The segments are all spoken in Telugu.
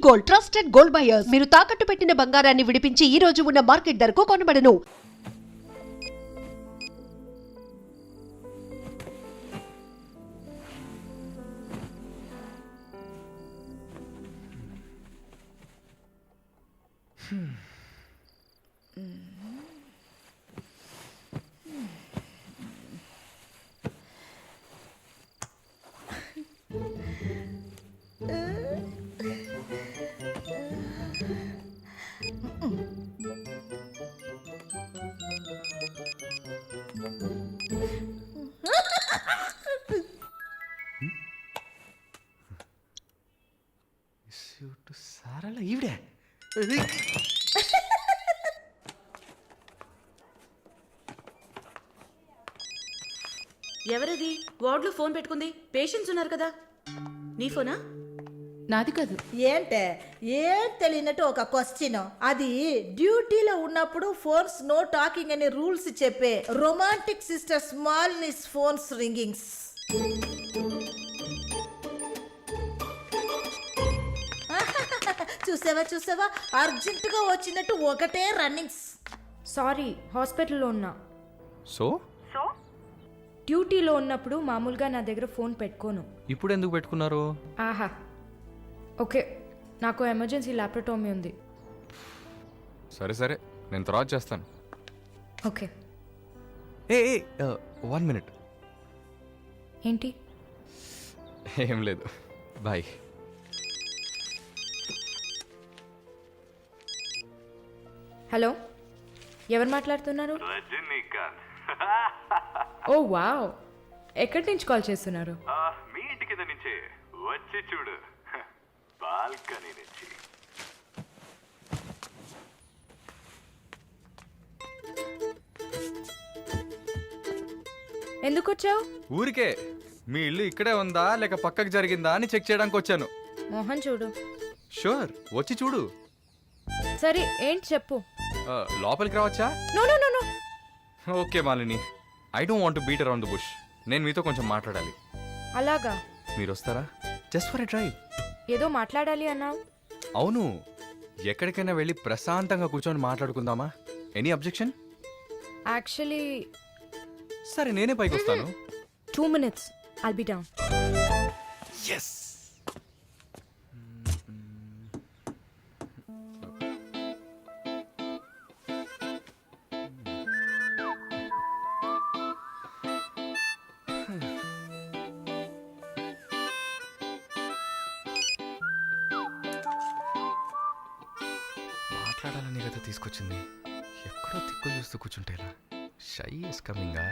Gold, trusted gold buyers. మీరు తాకట్టు పెట్టిన బంగారాన్ని విడిపించి ఈ రోజు ఉన్న మార్కెట్ ధరకు కొనబడను. సారాల ఈవిడే ఎవరది వార్డులో ఫోన్ పెట్టుకుంది? పేషెంట్స్ ఉన్నారు కదా. నీ ఫోనా? నాది కాదు. ఏంటే ఏం తెలియనట్టు ఒక క్వశ్చన్. అది డ్యూటీలో ఉన్నప్పుడు ఫోన్స్ నో టాకింగ్ అనే రూల్స్ చెప్పే romantic sister smallness phones ringings. చూసావా అర్జెంటుగా వచ్చినట్టు ఒకటే రన్నింగ్స్. సారీ, హాస్పిటల్లో ఉన్నా. సో డ్యూటీలో ఉన్నప్పుడు మామూలుగా నా దగ్గర ఫోన్ పెట్టుకోను. ఇప్పుడు ఎందుకు పెట్టుకున్నారు? ఆహా, ఓకే, నాకు ఎమర్జెన్సీ ల్యాప్రటోమీ ఉంది. సరే నేను తర్వాత చేస్తాను. ఓకే. ఏ 1 minute. ఏంటి? ఏం లేదు, బాయ్. హలో, ఎవరు మాట్లాడుతున్నారు? ఓ వావ్, ఎక్కడి నుంచి కాల్ చేస్తున్నారు? మీ ఇంటి కింద నుంచే వచ్చి చూడు, బాల్కనీ నుంచి. ఎందుకు వచ్చావు? ఊరికే మీ ఇల్లు ఇక్కడే ఉందా లేక పక్కకు జరిగిందా అని చెక్ చేయడానికి వచ్చాను. మోహన్ చూడు. షూర్, వచ్చి చూడు. సరే, ఏంటి చెప్పు. లోపలికి రావచ్చా? No no no no. Okay Malini, I don't want to beat around the bush. నేను మీతో కొంచెం మాట్లాడాలి. అలాగా? మీరు వస్తారా? Just for a drive. ఏదో మాట్లాడాలి అన్నావు. అవును, ఎక్కడికైనా వెళ్ళి ప్రశాంతంగా కూర్చొని మాట్లాడుకుందామా? Any objection? యాక్చువల్లీ సరే, నేనే పైకి వస్తాను. 2 minutes, I'll be down. Yes. మాట్లాడాలని కదా తీసుకొచ్చింది. ఎక్కడో తిక్కులు చూస్తూ కూర్చుంటే ఇలా. Shy is కమింగా.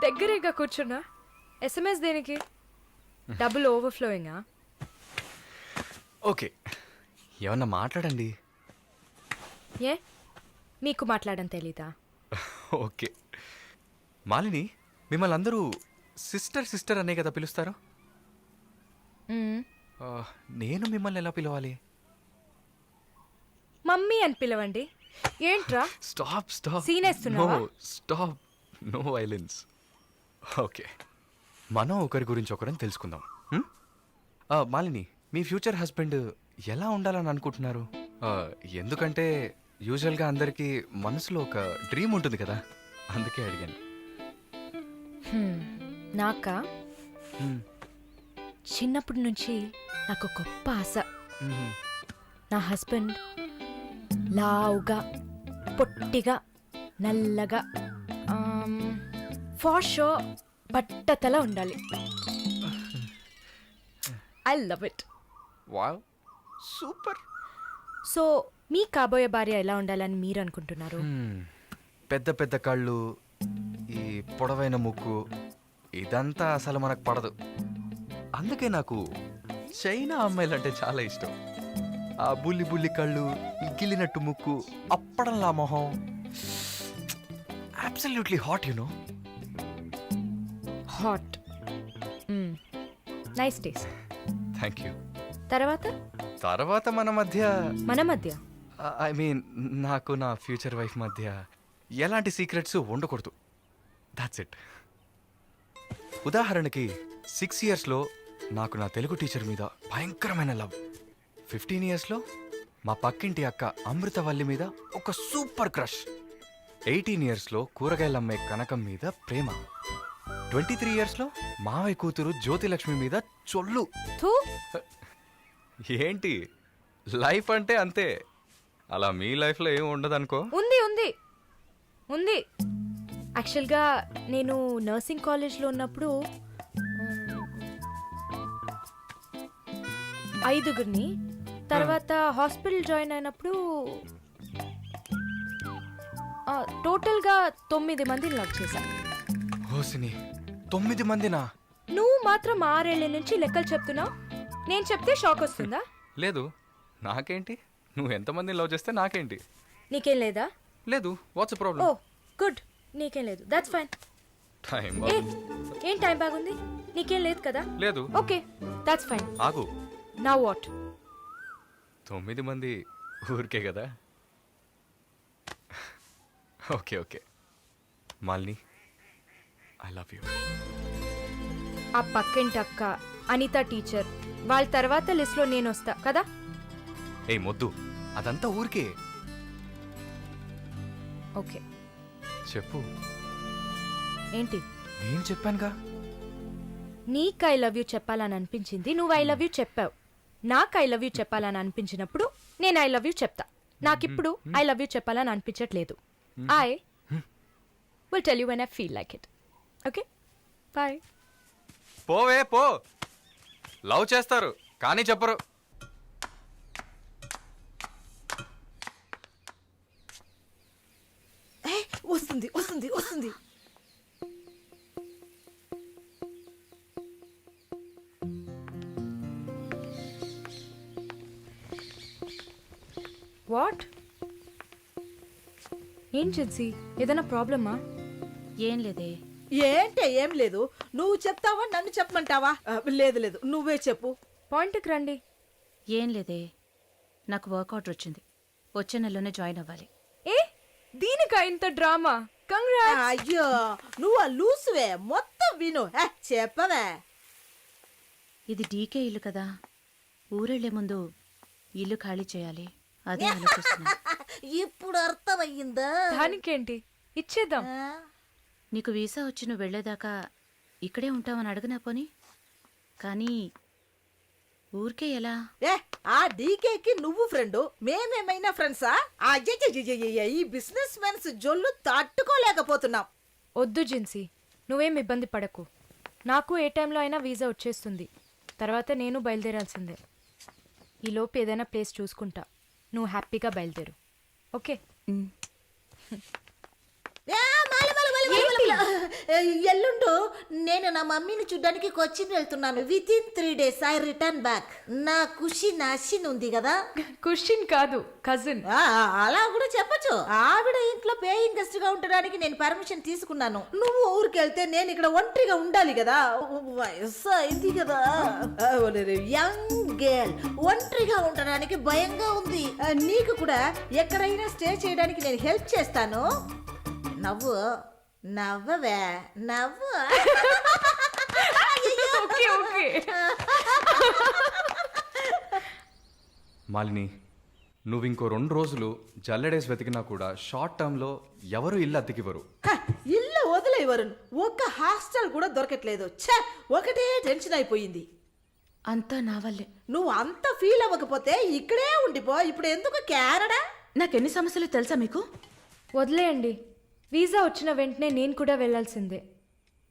దగ్గరేగా కూర్చున్నా. SMS దేనికి? డబుల్ ఓవర్ఫ్లోయింగా? ఓకే, ఏమన్నా మాట్లాడండి. ఏ, మీకు మాట్లాడడం తెలీదా? ఓకే మాలిని, మిమ్మల్ని అందరూ సిస్టర్ అనే కదా పిలుస్తారు? నేను మిమ్మల్ని ఎలా పిలవాలి? మమ్మీ అని పిలవండి. ఏంట్రా స్టాప్ సీన్ వేస్తున్నావా? Stop, no violence. ఓకే, మనం ఒకరి గురించి ఒకరని తెలుసుకుందాం. మాలిని, మీ ఫ్యూచర్ హస్బెండ్ ఎలా ఉండాలని అనుకుంటున్నారు? ఎందుకంటే యూజువల్గా అందరికీ మనసులో ఒక డ్రీమ్ ఉంటుంది కదా, అందుకే అడిగాను. నాకా? చిన్నప్పటి నుంచి నాకు గొప్ప ఆశ. నా హస్బెండ్ లావుగా, పొట్టిగా, నల్లగా, ఫార్ షో బట్టతల ఉండాలి. I love it. Wow, super. So మీ కాబోయే భార్య ఎలా ఉండాలని మీరు అనుకుంటున్నారు? పెద్ద పెద్ద కళ్ళు, ఈ పొడవైన ముక్కు, ఇదంతా అసలు మనకు పడదు. అందుకే నాకు చైనా అమ్మాయిలంటే చాలా ఇష్టం. ఆ బుల్లి బుల్లి కళ్ళు, ఈ గిల్లినట్టు ముక్కు, అప్పడంలా మొహం, absolutely hot, you know. Hot. Nice taste. Thank you. తర్వాత మన మధ్య ఐ మీన్ నాకు నా ఫ్యూచర్ వైఫ్ మధ్య ఎలాంటి సీక్రెట్స్ ఉండకూడదు. That's it. ఉదాహరణకి 6 yearsలో నాకు నా తెలుగు టీచర్ మీద భయంకరమైన లవ్. 15 ఇయర్స్లో మా పక్కింటి అక్క అమృతవల్లి మీద ఒక సూపర్ క్రష్. 18 ఇయర్స్లో కూరగాయలు అమ్మే కనకం మీద ప్రేమ. 23 ఇయర్స్లో మావయ్య కూతురు జ్యోతిలక్ష్మి మీద చొల్లు. థూ. ఏంటి లైఫ్ అంటే అంతే. అలా మీ లైఫ్లో ఏం ఉండదు అనుకో. ఉంది ఉంది ఉంది. యాక్చువల్గా నేను నర్సింగ్ కాలేజ్లో ఉన్నప్పుడు 5గురిని, తర్వాత హాస్పిటల్ జాయిన్ అయినప్పుడు టోటల్గా 9 మందిని లవ్ చేశా. హోసిని 9 మందినా? నువ్వు మాత్రం 6 ఏళ్ల నుంచి లెక్కలు చెప్తున్నావు. నేను చెప్తే షాక్ వస్తుందా? లేదు, నాకేంటి, నువ్వు ఎంతమందిని లవ్ చేస్తే నాకేంటి. నీకేం లేదా? లేదు, వాట్స్ ఓ ప్రాబ్లం? గుడ్, నీకేం లేదు, దట్స్ ఫైన్. టైం ఏ ఏం టైం బాగుంది? నీకేం లేదు కదా? లేదు. Okay, that's fine. ఆగు. Now what? 9 మంది ఊరికే కదా. Okay okay Malini, I love you. ఆ పక్కింటి అక్క, అనిత టీచర్, వాళ్ళ తర్వాత లిస్ట్లో నేను వస్తా కదా? ఏ మొద్దు, అదంతా ఊరికే. ఓకే, చెప్పు. ఏంటి? నేను చెప్పానుగా. నీకు ఐ లవ్ యూ చెప్పాలని అనిపించింది, నువ్వు ఐ లవ్ యూ చెప్పావు. నాకు ఐ లవ్ యూ చెప్పాలని అనిపించినప్పుడు నేను ఐ లవ్ యూ చెప్తా. నాకిప్పుడు ఐ లవ్ యూ చెప్పాలని అనిపించట్లేదు. I will tell you when I feel like it. Okay, bye. పోవే పో. లవ్ చేస్తారు కానీ చెప్పరు. వస్తుంది వస్తుంది వస్తుంది. వాట్? ఏం జిన్సీ, ఏదైనా ప్రాబ్లమా? ఏం లేదే. ఏంటే ఏం లేదు. నువ్వు చెప్తావా నన్ను చెప్పమంటావా? లేదు లేదు, నువ్వే చెప్పు. పాయింట్కి రండి. ఏం లేదే, నాకు వర్క్ ఆర్డర్ వచ్చింది. వచ్చే నెలలోనే జాయిన్ అవ్వాలి. ఏ దీనికా ఇంత డ్రామా? కంగ్రాట్స్. అయ్యో, నువ్వు ఆ లూసువే, మొత్తం విను. చెప్పవే. ఇది డీకే ఇల్లు కదా, ఊరెళ్లే ముందు ఇల్లు ఖాళీ చేయాలి. అదే ఆలోచిస్తున్నా. ఇప్పుడు అర్థమయ్యిందా? దానికేంటి, ఇచ్చేద్దాం. నీకు వీసా వచ్చి నువ్వు వెళ్లేదాకా ఇక్కడే ఉంటామని అడగనా పోని? కానీ ఊరికే ఎలా? ఆ డీకేకి నువ్వు ఫ్రెండ్, మేమేమైనా ఫ్రెండ్సా? అయ్యయ్యయ్యయ్య, ఈ బిజినెస్ మెన్స్ జొల్లు తట్టుకోలేకపోతున్నాం. వద్దు జిన్సీ, నువ్వేం ఇబ్బంది పడకు. నాకు ఏ టైంలో అయినా వీసా వచ్చేస్తుంది. తర్వాత నేను బయలుదేరాల్సిందే. ఈలోపు ఏదైనా ప్లేస్ చూసుకుంటా. నువ్వు హ్యాపీగా బయలుదేరు. ఓకే? ఎల్లుండు నేను నా మమ్మీని చూడ్డానికి కొచ్చిన్ వెళ్తున్నాను. With in 3 days I return back. నా ఖుషి నాశిన్ ఉంది కదా. క్వశ్చన్ కాదు, కజిన్. అలా కూడా చెప్పచ్చు. ఆవిడ ఇంట్లో పేయింగ్ గెస్ట్ గా ఉండడానికి నేను పర్మిషన్ తీసుకున్నాను. నువ్వు ఊరికి వెళ్తే నేను ఇక్కడ ఒంటరిగా ఉండాలి కదా. వయసు అయింది కదా. యంగ్ గర్ల్, ఒంటరిగా ఉండడానికి భయంగా ఉంది. నీకు కూడా ఎక్కడైనా స్టే చేయడానికి నేను హెల్ప్ చేస్తాను. నవ్వు నవ్వవే, నవ్వు. Okay okay. మాలిని, నువ్వు ఇంకో 2 రోజులు జల్లెడేసి వెతికినా కూడా షార్ట్ టర్మ్లో ఎవరు ఇల్లు అద్దెకివ్వరు. ఇల్లు వదిలేవరు. ఒక్క హాస్టల్ కూడా దొరకట్లేదు. ఛే, ఒకటే టెన్షన్ అయిపోయింది. అంతా నా వల్లే. నువ్వు అంత ఫీల్ అవ్వకపోతే ఇక్కడే ఉండిపో. ఇప్పుడు ఎందుకు కెనడా? నాకెన్ని సమస్యలు తెలుసా మీకు? వదిలేయండి. వీసా వచ్చిన వెంటనే నేను కూడా వెళ్ళాల్సిందే.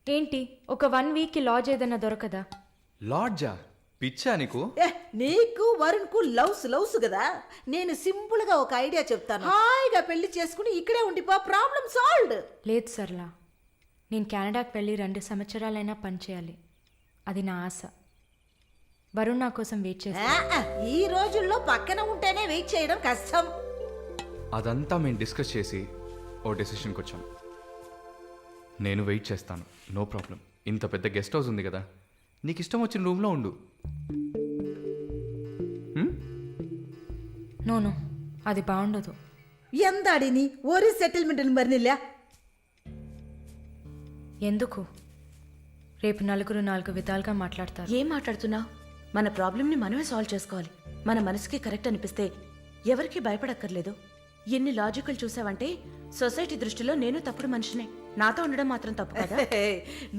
ఏంటి, ఒక 1 week లాడ్జ్ ఏదైనా దొరకదా? లాడ్జా? పిచ్చా నీకు? నీకు వరుణ్ కు లవ్స్ కదా. నేను సింపుల్ గా ఒక ఐడియా చెప్తాను. హాయిగా పెళ్లి చేసుకుని ఇక్కడే ఉండిపో. Problem solved. లేదు సర్లా, నేను కెనడాకి వెళ్ళి 2 సంవత్సరాలైనా పనిచేయాలి. అది నా ఆశ. వరుణ్ నా కోసం వెయిట్ చేస్తా. ఈ రోజుల్లో పక్కన ఉంటేనే వెయిట్ చేయడం కష్టం. అదంతా మేము డిస్కస్ చేసి ఓ డెసిషన్కి వచ్చాం. నేను వెయిట్ చేస్తాను, నో ప్రాబ్లం. ఇంత పెద్ద గెస్ట్ హౌస్ ఉంది కదా, నీకు ఇష్టం వచ్చిన రూమ్లో ఉండు. నో, అది బాగుండదు. ఎందాడిని ఒరి సెటిల్మెంట్ మరినిల్లా. ఎందుకు? రేపు నలుగురు 4 విధాలుగా మాట్లాడతారు. ఏం మాట్లాడుతున్నావు? మన ప్రాబ్లంని మనమే సాల్వ్ చేసుకోవాలి. మన మనసుకి కరెక్ట్ అనిపిస్తే ఎవరికీ భయపడక్కర్లేదు. ఎన్ని లాజికల్ చూసావంటే సొసైటీ దృష్టిలో నేను తప్పుడు మనిషినే. నాతో ఉండడం మాత్రం తప్పు కదా?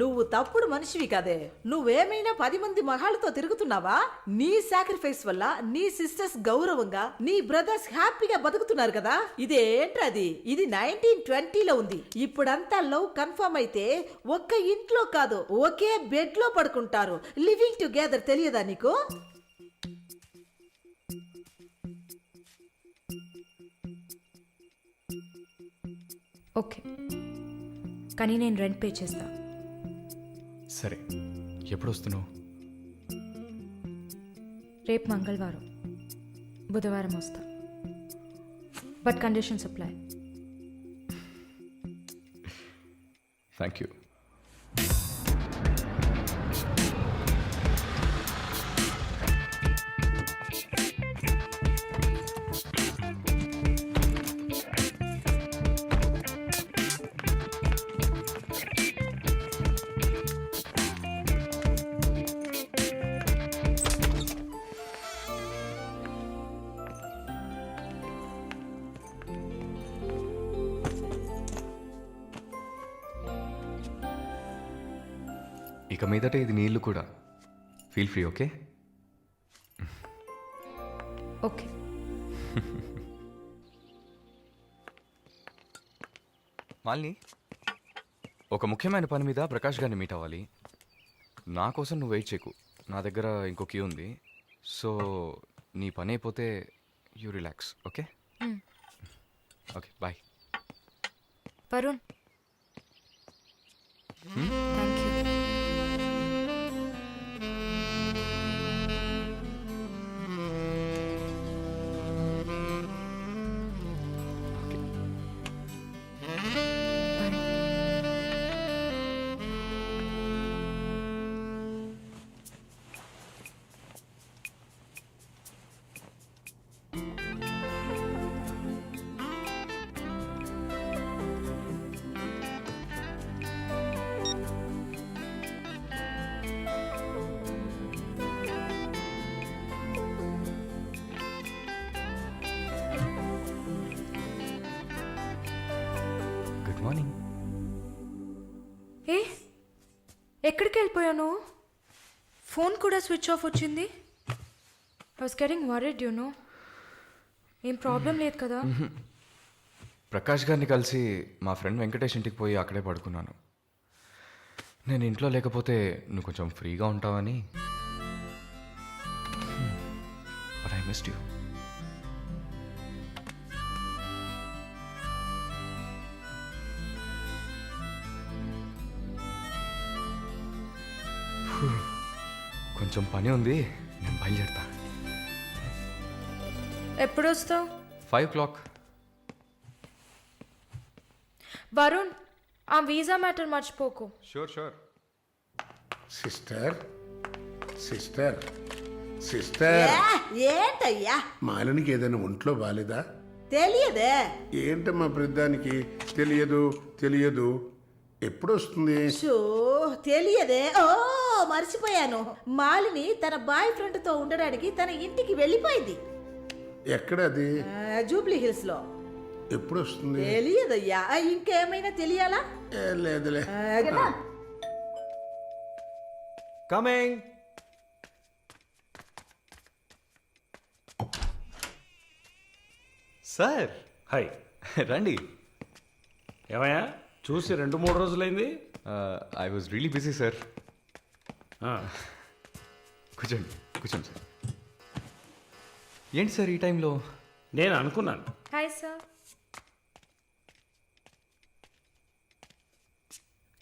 నువ్వు తప్పుడు మనిషివి కాదే. నువ్వేమైనా 10 మంది మగాళ్ళతో తిరుగుతున్నావా? నీ సాక్రిఫైస్ వల్ల నీ సిస్టర్స్ గౌరవంగా, నీ బ్రదర్స్ హ్యాపీగా బతుకుతున్నారు కదా. ఇదేంట్రది? ఇది 1920లో ఉంది. ఇప్పుడంతా లవ్ కన్ఫర్మ్ అయితే ఒక్క ఇంట్లో కాదు, ఒకే బెడ్ లో పడుకుంటారు. లివింగ్ టుగెదర్ తెలియదా నీకు? ఓకే, కానీ నేను రెంట్ పే చేస్తా. సరే, ఎప్పుడు వస్తున్నావు? రేపు మంగళవారం, బుధవారం వస్తా. But conditions apply. Thank you. ఇక మీదట ఇది నీళ్ళు కూడా. Feel free. Okay? Okay. Malini, ఒక ముఖ్యమైన పని మీద ప్రకాష్ గారిని మీట్ అవ్వాలి. నా కోసం నువ్వు వెయిట్ చేయకు. నా దగ్గర ఇంకో క్యూ ఉంది. సో నీ పని అయిపోతే you relax. Okay? Okay, bye. Varun, thank you. Good morning. ఏ, ఎక్కడికి వెళ్ళిపోయాను? ఫోన్ కూడా స్విచ్ ఆఫ్ వచ్చింది. I was getting worried, you know. ఏం ప్రాబ్లం లేదు కదా? ప్రకాష్ గారిని కలిసి మా ఫ్రెండ్ వెంకటేష్ ఇంటికి పోయి అక్కడే పడుకున్నాను. నేను ఇంట్లో లేకపోతే నువ్వు కొంచెం ఫ్రీగా ఉంటావని. But I missed you. కొంచెం పని ఉంది, నేను బయలుదేరుతా. ఎప్పుడు వస్తావు? 5 o'clock. వరుణ్, ఆ వీసా మ్యాటర్ మర్చిపోకు. షూర్. సిస్టర్ సిస్టర్ సిస్టర్ ఏంటయ్యా? మాలినికి ఏదైనా ఒంట్లో బాలేదా? తెలియదే. ఏంటమ్మా ప్రతిదానికి తెలియదు ఎప్పుడు వస్తుంది? షో తెలియదే. ఓ మర్చిపోయాను. మాలిని తన బాయ్ ఫ్రెండ్ తో ఉండడానికి తన ఇంటికి వెళ్ళిపోయింది. ఎక్కడ అది? జూబ్లీ హిల్స్ లో. ఎప్పుడు వస్తుంది? తెలియదయ్యా. ఇంకేమైనా తెలియాలా? లేదులే. కదా? కమింగ్. Sir, hi. రండి. ఏమయ్యా, చూసి 2-3 రోజులైంది. I was really busy sir. ఆ, కూర్చోండి సార్. ఏంటి సార్ ఈ టైంలో? నేను అనుకున్నాను. Hi sir.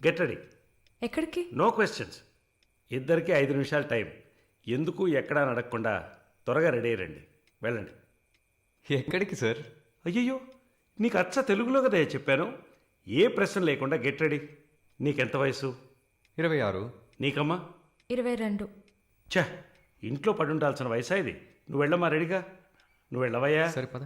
Get ready. ఎక్కడికి? No questions. ఇద్దరికి 5 నిమిషాలు టైం. ఎందుకు ఎక్కడా నడకకుండా త్వరగా రెడీ అయ్యండి. వెళ్ళండి. ఎక్కడికి సార్? అయ్యయ్యో, నీకు అచ్చ తెలుగులో కదా చెప్పాను. ఏ ప్రశ్న లేకుండా గెట్ రెడీ. నీకెంత వయసు? 26. నీకమ్మా? 22. ఛ, ఇంట్లో పడి ఉండాల్సిన వయసా ఇది? నువ్వు వెళ్ళమ్మా రెడీగా. నువ్వు వెళ్ళవయ్యా. సరే పద.